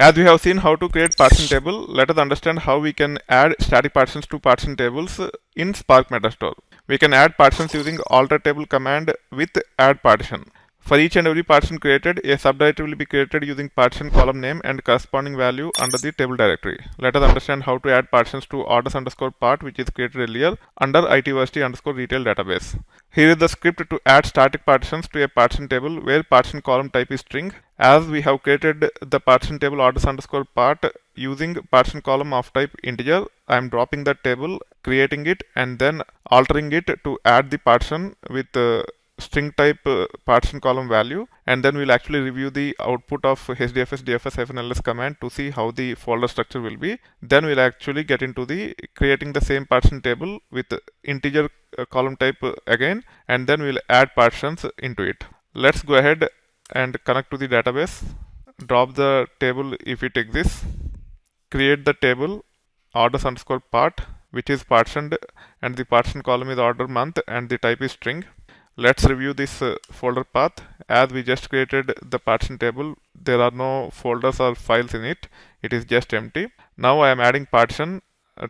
As we have seen how to create partition table, let us understand how we can add static partitions to partition tables in Spark Metastore. We can add partitions using alter table command with add partition. For each and every partition created, a subdirectory will be created using partition column name and corresponding value under the table directory. Let us understand how to add partitions to orders underscore part, which is created earlier under itversity underscore retail database. Here is the script to add static partitions to a partition table where partition column type is string. As we have created the partition table orders underscore part using partition column of type integer, I am dropping that table, creating it, and then altering it to add the partition with string type partition column value, and then we'll actually review the output of hdfs dfs-ls command to see how the folder structure will be. Then we'll actually get into the creating the same partition table with integer column type again, and then we'll add partitions into it. Let's go ahead and connect to the database, drop the table if it exists, create the table orders underscore part which is partitioned, and the partition column is order month and the type is string. Let's review this folder path. As we just created the partition table, there are no folders or files in it. It is just empty. Now I am adding partition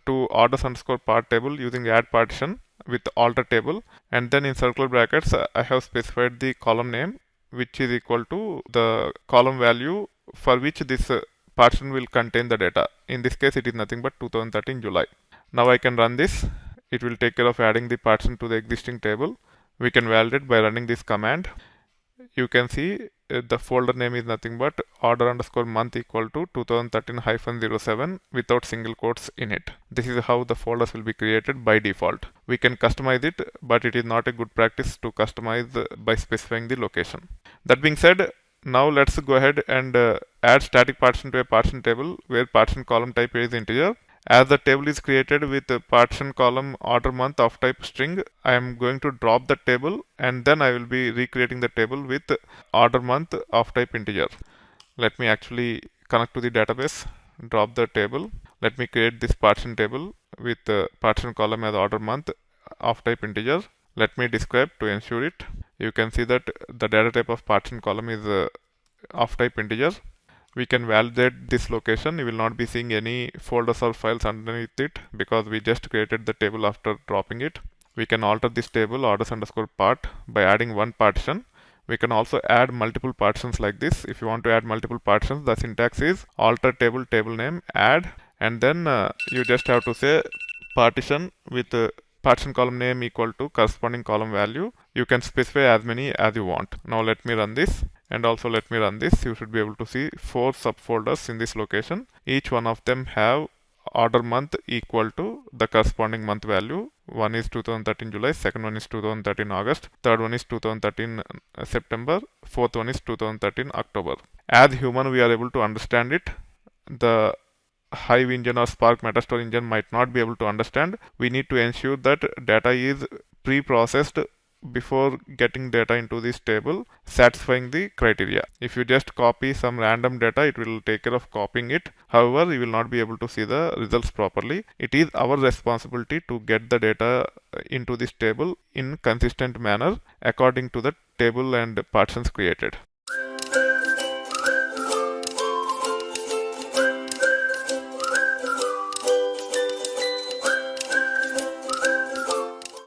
to orders underscore part table using add partition with alter table, and then in circular brackets I have specified the column name which is equal to the column value for which this partition will contain the data. In this case it is nothing but 2013 July. Now I can run this. It will take care of adding the partition to the existing table. We can validate by running this command. You can see the folder name is nothing but order underscore month equal to 2013-07 without single quotes in it. This is how the folders will be created by default. We can customize it, but it is not a good practice to customize by specifying the location. That being said, now let's go ahead and add static partition to a partition table where partition column type is integer. As the table is created with partition column order month of type string, I am going to drop the table, and then I will be recreating the table with order month of type integer. Let me actually connect to the database, drop the table. Let me create this partition table with partition column as order month of type integer. Let me describe to ensure it. You can see that the data type of partition column is of type integer. We can validate this location. You will not be seeing any folders or files underneath it because we just created the table after dropping it. We can alter this table orders underscore part by adding one partition. We can also add multiple partitions like this. If you want to add multiple partitions, the syntax is alter table table name add, and then you just have to say partition with partition column name equal to corresponding column value. You can specify as many as you want. Now let me run this, and also let me run this. You should be able to see 4 subfolders in this location. Each one of them have order month equal to the corresponding month value. One is 2013 July, second one is 2013 August, third one is 2013 September, fourth one is 2013 October. As human, we are able to understand it. The Hive engine or Spark Metastore engine might not be able to understand. We need to ensure that data is pre-processed before getting data into this table, satisfying the criteria. If you just copy some random data, it will take care of copying it. However, you will not be able to see the results properly. It is our responsibility to get the data into this table in consistent manner according to the table and partitions created.